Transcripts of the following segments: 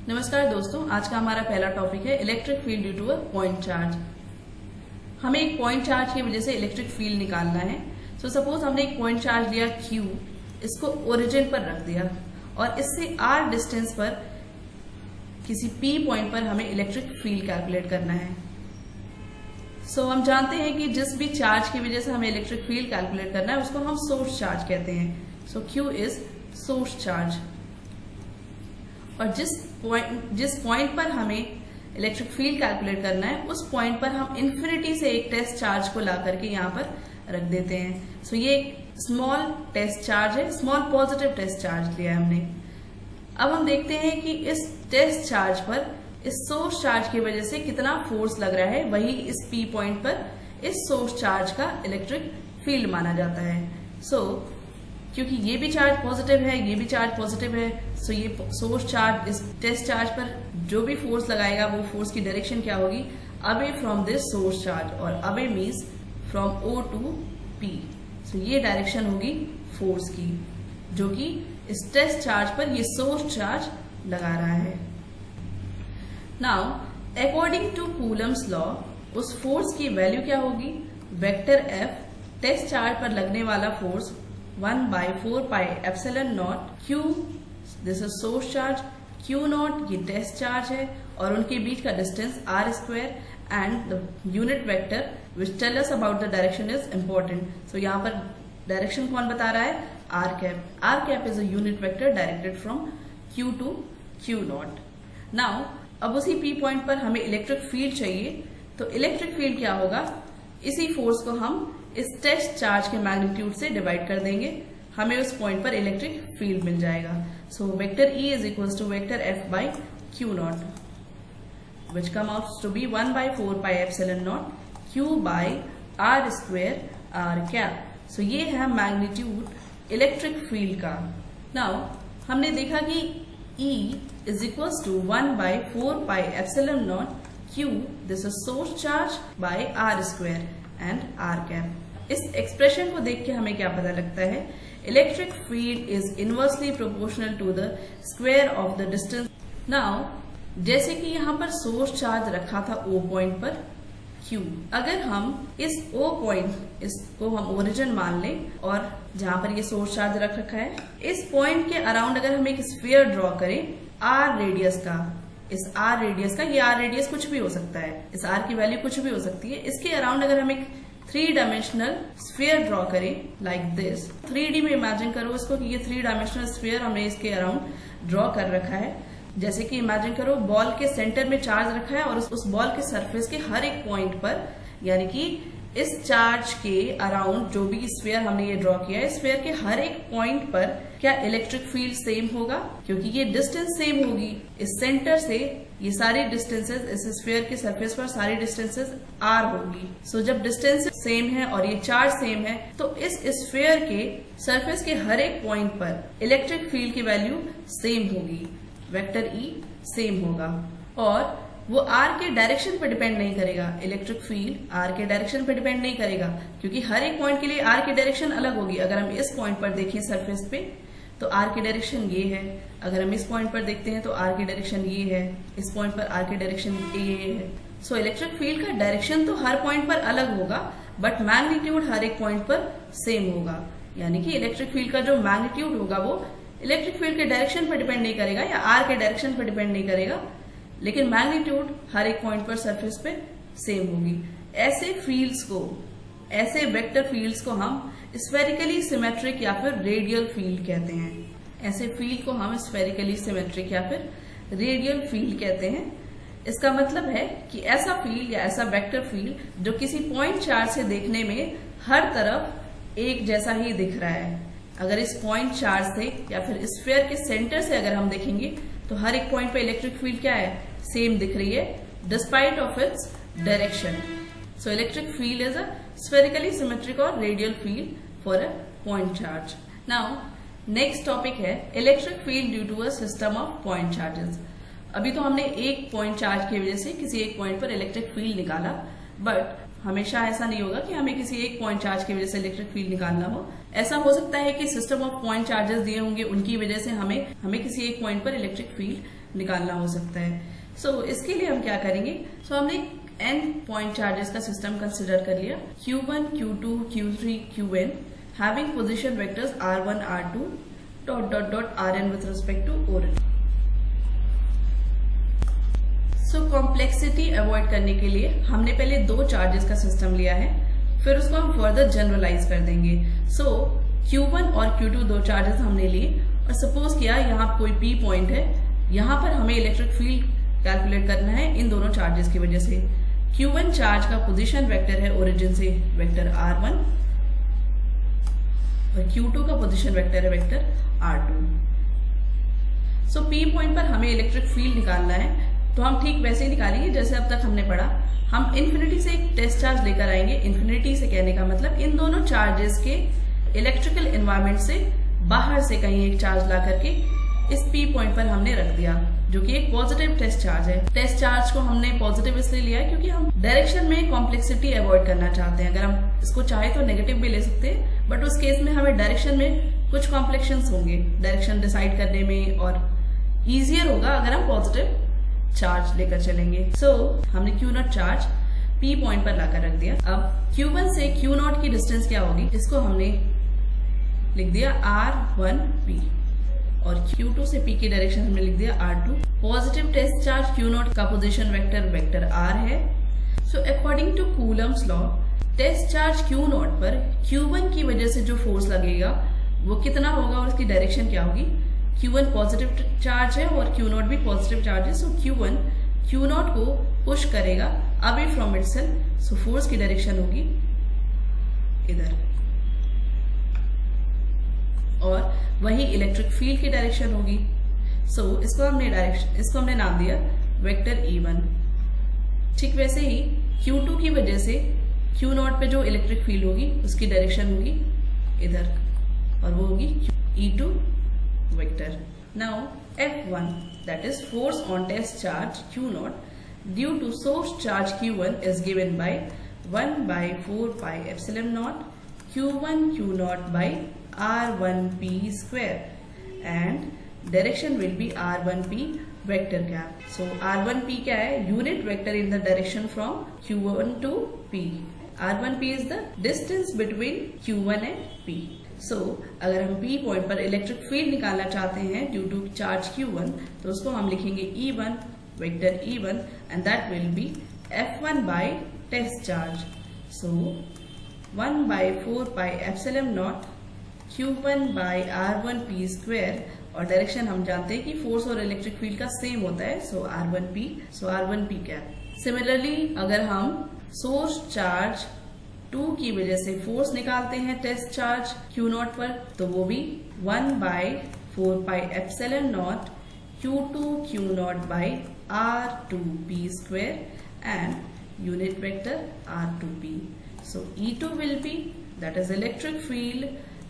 नमस्कार दोस्तों, आज का हमारा पहला टॉपिक है electric field due to a point charge. हमें एक पॉइंट चार्ज की वजह से इलेक्ट्रिक फील्ड निकालना है। सो सपोज हमने एक पॉइंट चार्ज लिया Q, इसको ओरिजिन पर रख दिया और इससे R डिस्टेंस पर किसी P पॉइंट पर हमें इलेक्ट्रिक फील्ड कैलकुलेट करना है। सो हम जानते हैं कि जिस भी चार्ज की वजह से हमें इलेक्ट्रिक फील्ड कैलकुलेट करना है उसको हम सोर्स चार्ज कहते हैं। सो Q इज सोर्स चार्ज। और जिस पॉइंट पर हमें इलेक्ट्रिक फील्ड कैलकुलेट करना है उस पॉइंट पर हम इन्फिनिटी से एक टेस्ट चार्ज को ला करके यहाँ पर रख देते हैं। सो ये एक स्मॉल टेस्ट चार्ज है, स्मॉल पॉजिटिव टेस्ट चार्ज लिया है हमने। अब हम देखते हैं कि इस टेस्ट चार्ज पर इस सोर्स चार्ज की वजह से कितना फोर्स लग रहा है, वही इस P पॉइंट पर इस सोर्स चार्ज का इलेक्ट्रिक फील्ड माना जाता है। क्योंकि ये भी चार्ज पॉजिटिव है, ये भी चार्ज पॉजिटिव है, सो ये सोर्स चार्ज इस टेस्ट चार्ज पर जो भी फोर्स लगाएगा वो फोर्स की डायरेक्शन क्या होगी, away from this source charge, और away means from O to P। सो ये डायरेक्शन होगी फोर्स की जो कि इस टेस्ट चार्ज पर ये सोर्स चार्ज लगा रहा है। Now according to Coulomb's law उस फोर्स की वैल्यू क्या होगी, वेक्टर F, टेस्ट चार्ज पर लगने वाला force 1/4πε0 Q, this is source charge, Q0 ये टेस्ट चार्ज है और उनके बीच का distance r² and the unit vector which tell us about the direction is important. So यहाँ पर डायरेक्शन कौन बता रहा है, r cap is a unit vector directed from Q to Q0। Now अब उसी P पॉइंट पर हमें इलेक्ट्रिक फील्ड चाहिए, तो इलेक्ट्रिक फील्ड क्या होगा, इसी फोर्स को हम इस टेस्ट चार्ज के मैग्नीट्यूड से डिवाइड कर देंगे, हमें उस पॉइंट पर इलेक्ट्रिक फील्ड मिल जाएगा। So vector E is equals to vector F by Q0 which come out to be 1/4πε0 Q by r² r cap। So ये है मैग्नीट्यूड इलेक्ट्रिक फील्ड का। नाउ हमने देखा कि E is equals to 1/4πε0 Q, this is source charge by r² and r cap। इस expression को देख के हमें क्या पता लगता है, electric field is inversely proportional to the square of the distance. Now जैसे कि यहाँ पर सोर्स चार्ज रखा था O पॉइंट पर Q, अगर हम इस O पॉइंट इसको हम ओरिजिन मान लें और जहां पर ये सोर्स चार्ज रख रखा है, इस पॉइंट के अराउंड अगर हम एक स्फीयर ड्रॉ करें R रेडियस का, इस R रेडियस का, ये R रेडियस कुछ भी हो सकता है, इस R की वैल्यू कुछ भी हो सकती है, इसके अराउंड अगर हम एक 3 डायमेंशनल स्फीयर ड्रॉ करें लाइक दिस, 3D में इमेजिन करो इसको कि ये 3 डायमेंशनल स्फीयर हमने इसके अराउंड ड्रॉ कर रखा है। जैसे कि इमेजिन करो बॉल के सेंटर में चार्ज रखा है और उस बॉल के सरफेस के हर एक पॉइंट पर, यानी कि इस चार्ज के अराउंड जो भी स्फीयर हमने ये ड्रॉ किया है, स्फीयर के हर एक पॉइंट पर क्या इलेक्ट्रिक फील्ड सेम होगा, क्योंकि ये डिस्टेंस सेम होगी इस सेंटर से, ये सारी डिस्टेंसेस इस स्फीयर के सरफेस पर सारी डिस्टेंसेस r होगी। सो जब डिस्टेंस सेम है और ये चार्ज सेम है तो इस स्फीयर के सरफेस के हर एक पॉइंट पर इलेक्ट्रिक फील्ड की वैल्यू सेम होगी, वेक्टर E सेम होगा और वो R के डायरेक्शन पर डिपेंड नहीं करेगा। इलेक्ट्रिक फील्ड R के डायरेक्शन पर डिपेंड नहीं करेगा क्योंकि हर एक पॉइंट के लिए R की डायरेक्शन अलग होगी। अगर हम इस पॉइंट पर देखें सरफेस पे तो R की डायरेक्शन ये है, अगर हम इस पॉइंट पर देखते हैं तो R की डायरेक्शन ये है, इस पॉइंट पर R की डायरेक्शन ये है। सो इलेक्ट्रिक फील्ड का डायरेक्शन तो हर पॉइंट पर अलग होगा बट मैग्नीट्यूड हर एक पॉइंट पर सेम होगा, यानी कि इलेक्ट्रिक फील्ड का जो मैग्नीट्यूड होगा वो इलेक्ट्रिक फील्ड के डायरेक्शन पर डिपेंड नहीं करेगा या R के डायरेक्शन पर डिपेंड नहीं करेगा, लेकिन मैग्नीट्यूड हर एक पॉइंट पर सरफेस पे सेम होगी। ऐसे फील्ड्स को, ऐसे वेक्टर फील्ड्स को हम स्फेरिकली सिमेट्रिक या फिर रेडियल फील्ड कहते हैं। ऐसे फील्ड को हम स्फेरिकली सिमेट्रिक या फिर रेडियल फील्ड कहते हैं। इसका मतलब है कि ऐसा फील्ड या ऐसा वेक्टर फील्ड जो किसी पॉइंट चार्ज से देखने में हर तरफ एक जैसा ही दिख रहा है। अगर इस पॉइंट चार्ज से या फिर स्फीयर के सेंटर से अगर हम देखेंगे तो हर एक पॉइंट पे इलेक्ट्रिक फील्ड क्या है, सेम दिख रही है despite of its direction. So electric field is a spherically symmetric और radial field for a point charge. Now next topic है electric field due to a system of point charges. अभी तो हमने एक पॉइंट चार्ज की वजह से किसी एक पॉइंट पर इलेक्ट्रिक फील्ड निकाला, बट हमेशा ऐसा नहीं होगा कि हमें किसी एक पॉइंट चार्ज की वजह से इलेक्ट्रिक फील्ड निकालना हो। ऐसा हो सकता है कि सिस्टम ऑफ पॉइंट चार्जेस दिए होंगे, उनकी वजह से हमें किसी एक पॉइंट पर इलेक्ट्रिक फील्ड निकालना हो सकता है। सो इसके लिए हम क्या करेंगे, हमने n पॉइंट चार्जेस का सिस्टम कंसिडर कर लिया, Q1, Q2, Q3, Qn having position vectors R1, R2 dot dot dot Rn with respect to origin. So complexity avoid करने के लिए हमने पहले 2 चार्जेस का सिस्टम लिया है, फिर उसको हम फर्दर जनरलाइज कर देंगे। सो Q1 और Q2 2 चार्जेस हमने लिए और सपोज किया यहाँ कोई P पॉइंट है, यहाँ पर हमें इलेक्ट्रिक फील्ड कैलकुलेट करना है इन दोनों चार्जेस की वजह से। Q1 चार्ज का पोजीशन वेक्टर है ओरिजिन से वेक्टर R1 और Q2 का पोजीशन वेक्टर है वेक्टर R2। सो P पॉइंट पर हमें इलेक्ट्रिक फील्ड निकालना है, तो हम ठीक वैसे ही निकालेंगे जैसे अब तक हमने पढ़ा। हम इन्फिनिटी से एक टेस्ट चार्ज लेकर आएंगे। इन्फिनिटी से कहने का मतलब इन दोनों चार्जेस के इलेक्ट्रिकल एनवायरमेंट से बाहर से कहीं एक चार्ज ला करके इस P पॉइंट पर हमने रख दिया, जो कि एक पॉजिटिव टेस्ट चार्ज है। टेस्ट चार्ज को हमने पॉजिटिव इसलिए लिया है क्योंकि हम डायरेक्शन में कॉम्प्लेक्सिटी अवॉइड करना चाहते हैं। अगर हम इसको चाहे तो नेगेटिव भी ले सकते हैं, बट उस केस में हमें डायरेक्शन में कुछ कॉम्प्लेक्शंस होंगे डायरेक्शन डिसाइड करने में, और इजियर होगा अगर हम पॉजिटिव चार्ज लेकर चलेंगे। हमने Q0 चार्ज P पॉइंट पर लाकर रख दिया। अब Q1 से Q0 की डिस्टेंस क्या होगी, इसको हमने लिख दिया R1P और Q2 से P की डायरेक्शन हमने लिख दिया R2। Positive test charge Q0 का पोजीशन वेक्टर वेक्टर R है। So according to Coulomb's law, test charge Q0 पर Q1 की वजह से जो फोर्स लगेगा वो कितना होगा और उसकी डायरेक्शन क्या होगी। Q1 पॉजिटिव चार्ज है और Q0 भी पॉजिटिव चार्ज है, सो Q1 Q0 को पुश करेगा away from itself, so force की डायरेक्शन होगी इधर, और वही इलेक्ट्रिक फील्ड की डायरेक्शन होगी। सो इसको हमने नाम दिया वेक्टर E1। ठीक वैसे ही Q2 की वजह से Q0 पे जो इलेक्ट्रिक फील्ड होगी उसकी डायरेक्शन होगी इधर, और वो होगी E2 vector. Now F1, that is force on test charge Q0 due to source charge Q1 is given by 1 by 4 pi epsilon naught Q1 Q0 by R1P square, and direction will be R1P vector cap. So R1P क्या है, unit vector in the direction from Q1 to P. R1P is the distance between Q1 and P. अगर हम P point पर electric field निकालना चाहते हैं due to charge Q1, तो उसको हम लिखेंगे E1 vector E1 and that will be F1 by test charge. 1 by 4 pi epsilon naught Q1 by R1P square, और डायरेक्शन हम जानते हैं कि फोर्स और इलेक्ट्रिक फील्ड का सेम होता है, R1P क्या। सिमिलरली अगर हम सोर्स चार्ज 2 की वजह से फोर्स निकालते हैं टेस्ट चार्ज Q0 पर, तो वो भी 1 by 4 pi epsilon naught Q2 Q0 by R2P square and unit vector R2P. So E2 will be, that is electric field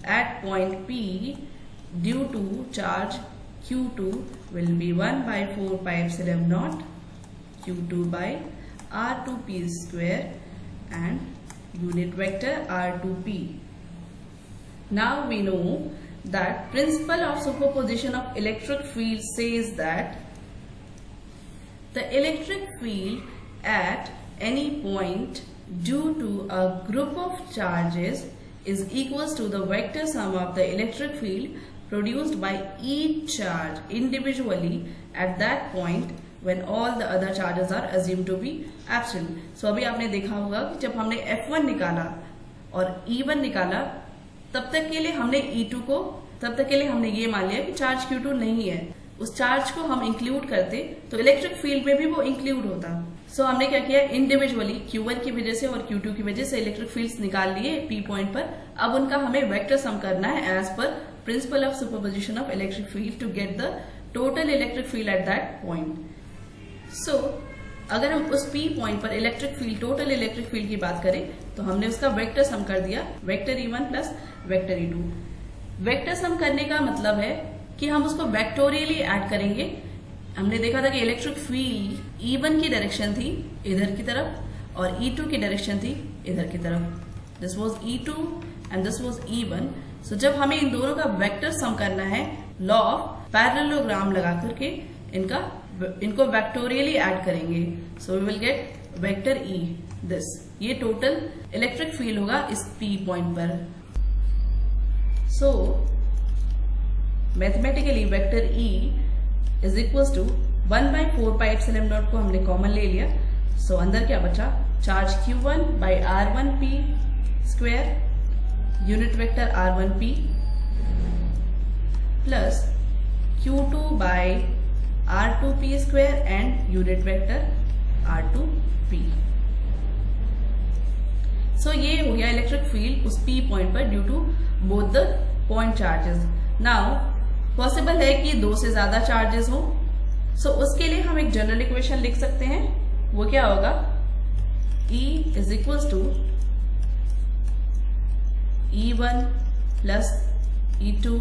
at point P due to charge Q2 will be 1 by 4 pi epsilon naught Q2 by R2P square and unit vector R2P. Now we know that principle of superposition of electric field says that the electric field at any point due to a group of charges is equals to the vector sum of the electric field produced by each charge individually at that point when all the other charges are assumed to be absent. So अभी आपने देखा होगा कि जब हमने F1 निकाला और E1 निकाला, तब तक के लिए हमने ये मान लिया कि चार्ज Q2 नहीं है। उस चार्ज को हम इंक्लूड करते तो इलेक्ट्रिक फील्ड में भी वो इंक्लूड होता। हमने क्या किया, इंडिविजुअली Q1 की वजह से और Q2 की वजह से इलेक्ट्रिक फील्ड्स निकाल लिए P पॉइंट पर। अब उनका हमें वेक्टर सम करना है as per principle of superposition of electric field to get the total electric field at that point. अगर हम उस P पॉइंट पर electric field, total electric field की बात करें, तो हमने उसका वेक्टर सम कर दिया, vector E1 plus vector E2। Vector sum करने का मतलब है कि हम उसको वेक्टोरियली ऐड करेंगे। हमने देखा था कि इलेक्ट्रिक फील्ड E1 की डायरेक्शन थी इधर की तरफ और E2 की डायरेक्शन थी इधर की तरफ। This was E2 and this was E1। जब हमें इन दोनों का वेक्टर सम करना है, लॉ ऑफ पैरेललोग्राम लगा करके इनको वेक्टोरियली ऐड करेंगे, so we will get vector E this. ये टोटल इलेक्ट्रिक फील्ड होगा इस पी पॉइंट पर। So mathematically vector E is equal to 1/4πε0 को हमने कॉमन ले लिया। सो अंदर क्या बचा, charge Q1/r1p square unit vector r1p plus Q2/r2p square and unit vector r2p। So ये हो गया इलेक्ट्रिक फील्ड उस P पॉइंट पर due to both the point charges. Now possible है कि दो से ज्यादा चार्जेस हो, सो उसके लिए हम एक जनरल इक्वेशन लिख सकते हैं। वो क्या होगा, E is equal to E1 plus E2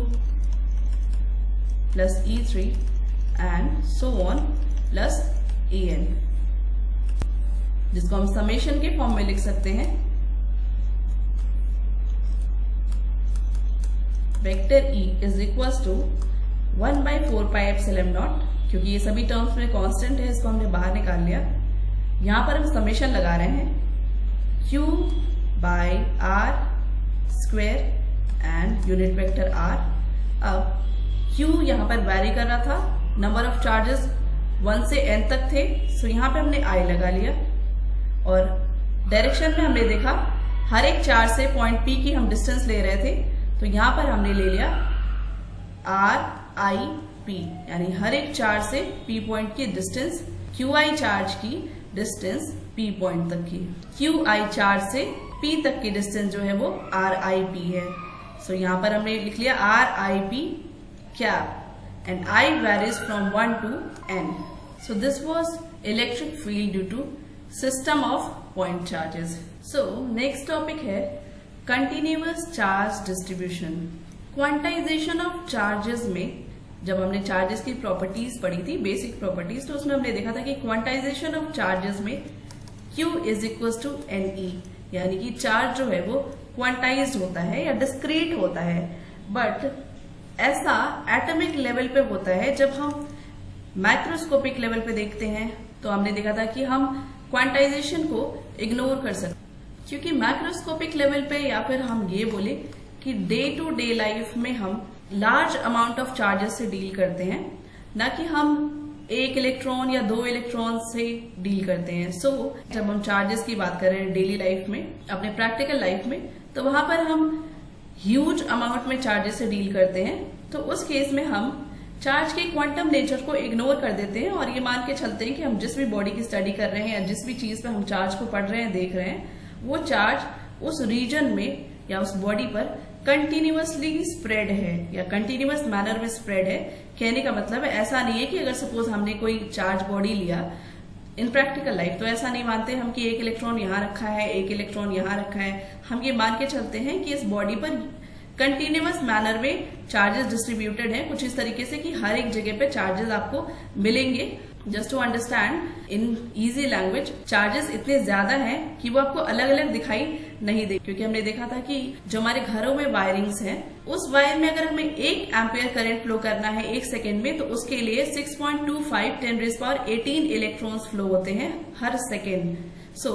plus E3 and so on plus En, जिसको हम समेशन के फॉर्म में लिख सकते हैं। Vector E is equal to 1/4πε0, क्योंकि ये सभी टर्म्स में कांस्टेंट है, इसको हमने बाहर निकाल लिया। यहां पर हम समेशन लगा रहे हैं Q/r square and unit vector r। अब Q यहां पर वैरी कर रहा था, नंबर ऑफ चार्जेस 1 से n तक थे, सो यहां पे हमने I लगा लिया। और डायरेक्शन में हमने देखा हर एक चार्ज से पॉइंट P की हम डिस्टेंस ले रहे थे, तो यहां पर हमने ले लिया RIP, यानी हर एक चार्ज से P पॉइंट की डिस्टेंस, QI चार्ज की डिस्टेंस P पॉइंट तक की, QI चार्ज से P तक की डिस्टेंस जो है वो RIP है। सो यहां पर हमने लिख लिया RIP cap and I varies from 1 to n। So this was electric field due to system of point charges। So next topic है continuous charge distribution। Quantization of charges में जब हमने चार्जेस की प्रॉपर्टीज पढ़ी थी, बेसिक प्रॉपर्टीज, तो उसमें हमने देखा था कि क्वांटाइजेशन ऑफ चार्जेस में Q is equal to NE, यानी कि चार्ज जो है वो क्वांटाइज्ड होता है या डिस्क्रीट होता है। बट ऐसा एटॉमिक लेवल पे होता है। जब हम माइक्रोस्कोपिक लेवल पे देखते हैं तो हमने देखा था कि हम क्वांटाइजेशन को इग्नोर कर सकते, क्योंकि माइक्रोस्कोपिक लेवल पे, या फिर हम ये बोले कि डे टू डे लाइफ में हम लार्ज अमाउंट ऑफ चार्जेस से डील करते हैं, ना कि हम एक इलेक्ट्रॉन या दो इलेक्ट्रॉन से डील करते हैं। सो जब हम चार्जेस की बात कर रहे हैं डेली लाइफ में, अपने प्रैक्टिकल लाइफ में, तो वहां पर हम ह्यूज अमाउंट में चार्जेस से डील करते हैं। तो उस केस में हम चार्ज के क्वांटम नेचर को इग्नोर कर देते हैं और ये मान के चलते हैं कि हम जिस भी बॉडी की स्टडी कर रहे हैं या जिस भी चीज पर हम चार्ज को पढ़ रहे हैं, देख रहे हैं, वो चार्ज उस रीजन में या उस बॉडी पर कंटिन्यूअसली स्प्रेड है या कंटिन्यूअस मैनर में स्प्रेड है। कहने का मतलब है ऐसा नहीं है कि अगर सपोज हमने कोई चार्ज बॉडी लिया इन प्रैक्टिकल लाइफ, तो ऐसा नहीं मानते हम कि एक इलेक्ट्रॉन यहां रखा है, एक इलेक्ट्रॉन यहां रखा है। हम ये मान के चलते हैं कि इस बॉडी पर कंटिन्यूअस मैनर में चार्जेस डिस्ट्रीब्यूटेड हैं, कुछ इस तरीके से कि हर एक जगह पे चार्जेस आपको मिलेंगे। Just to understand in easy language, charges इतने ज्यादा हैं कि वो आपको अलग अलग दिखाई नहीं दे, क्योंकि हमने देखा था कि जो हमारे घरों में वायरिंग्स हैं, उस वायर में अगर हमें 1 एम्पियर करंट फ्लो करना है 1 सेकेंड में, तो उसके लिए 6.25 10⁻18 इलेक्ट्रॉन्स फ्लो होते हैं हर second. So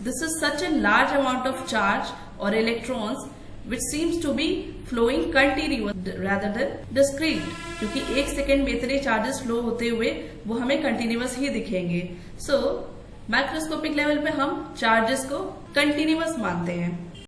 this is such a large amount of charge और electrons which seems to be flowing continuous rather than discrete, क्योंकि 1 सेकेंड में इतने चार्जेस फ्लो होते हुए वो हमें कंटिन्यूअस ही दिखेंगे। सो माइक्रोस्कोपिक लेवल पे हम चार्जेस को कंटिन्यूअस मानते हैं।